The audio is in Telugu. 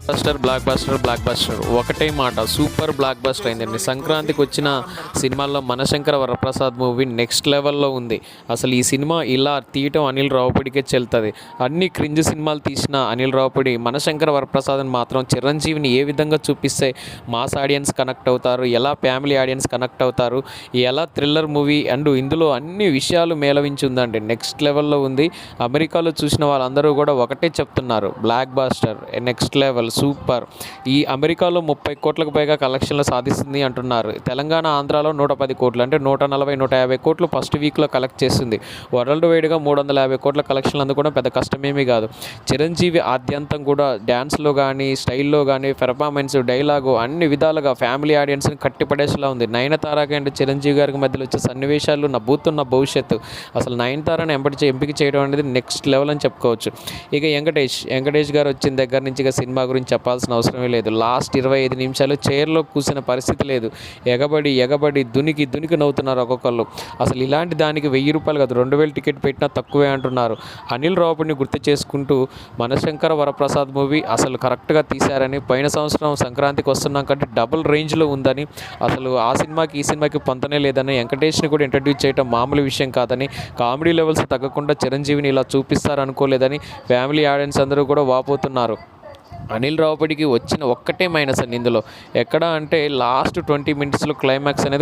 బ్లాక్ బస్టర్ ఒకటే మాట, సూపర్ బ్లాక్ బస్టర్ అయిందండి. సంక్రాంతికి వచ్చిన సినిమాల్లో మనశంకర వరప్రసాద్ మూవీ నెక్స్ట్ లెవెల్లో ఉంది. అసలు ఈ సినిమా ఇలా తీయటం అనిల్ రావుపూడికే చెల్తుంది. అన్ని క్రింజ్ సినిమాలు తీసిన అనిల్ రావుపూడి మనశంకర వరప్రసాద్ని మాత్రం చిరంజీవిని ఏ విధంగా చూపిస్తే మాస్ ఆడియన్స్ కనెక్ట్ అవుతారు, ఎలా ఫ్యామిలీ ఆడియన్స్ కనెక్ట్ అవుతారు, ఎలా థ్రిల్లర్ మూవీ అండ్ ఇందులో అన్ని విషయాలు మేళవించి ఉందండి. నెక్స్ట్ లెవెల్లో ఉంది. అమెరికాలో చూసిన వాళ్ళందరూ కూడా ఒకటే చెప్తున్నారు, block buster next level super. ఈ అమెరికాలో 30 కోట్లకు పైగా కలెక్షన్లు సాధిస్తుంది అంటున్నారు. తెలంగాణ ఆంధ్రాలో 110 కోట్లు, అంటే 140 150 కోట్లు ఫస్ట్ వీక్లో కలెక్ట్ చేస్తుంది. వరల్డ్ వైడ్గా 350 కోట్ల కలెక్షన్లు అందుకోవడం పెద్ద కష్టమేమీ కాదు. చిరంజీవి ఆద్యంతం కూడా డ్యాన్స్లో కానీ, స్టైల్లో కానీ, పెర్ఫార్మెన్స్, డైలాగు అన్ని విధాలుగా ఫ్యామిలీ ఆడియన్స్ని కట్టిపడేసేలా ఉంది. నయనతారకి అండ్ చిరంజీవి గారికి మధ్యలో వచ్చే సన్నివేశాలు, నవ్వుతున్న భవిష్యత్తు, అసలు నయనతారని ఎంపిక చేయడం అనేది నెక్స్ట్ లెవెల్ అని చెప్పుకోవచ్చు. ఇక వెంకటేష్ గారు వచ్చిన దగ్గర నుంచి ఇక సినిమా గురించి చెప్పాల్సిన అవసరమే లేదు. లాస్ట్ 25 నిమిషాలు చైర్లో కూర్చున్న పరిస్థితి లేదు. ఎగబడి దునికి నవ్వుతున్నారు ఒక్కొక్కళ్ళు. అసలు ఇలాంటి దానికి 1000 రూపాయలు కాదు, 2000 టికెట్ పెట్టినా తక్కువే అంటున్నారు. అనిల్ రావుపూడిని గుర్తు చేసుకుంటూ మనశంకర వరప్రసాద్ మూవీ అసలు కరెక్ట్గా తీశారని, పోయిన సంవత్సరం సంక్రాంతికి వస్తున్నాం కంటే డబుల్ రేంజ్లో ఉందని, అసలు ఆ సినిమాకి ఈ సినిమాకి పొంతనే లేదని, వెంకటేష్ని కూడా ఇంట్రడ్యూస్ చేయడం మామూలు విషయం కాదని, కామెడీ లెవెల్స్ తగ్గకుండా చిరంజీవిని ఇలా చూపిస్తారనుకోలేదని ఫ్యామిలీ ఆడియన్స్ అందరూ కూడా వాపోతున్నారు. అనిల్ రావుపూడికి వచ్చిన ఒక్కటే మైనస్ అండి ఇందులో. ఎక్కడ అంటే లాస్ట్ 20 మినిట్స్లో క్లైమాక్స్ అనేది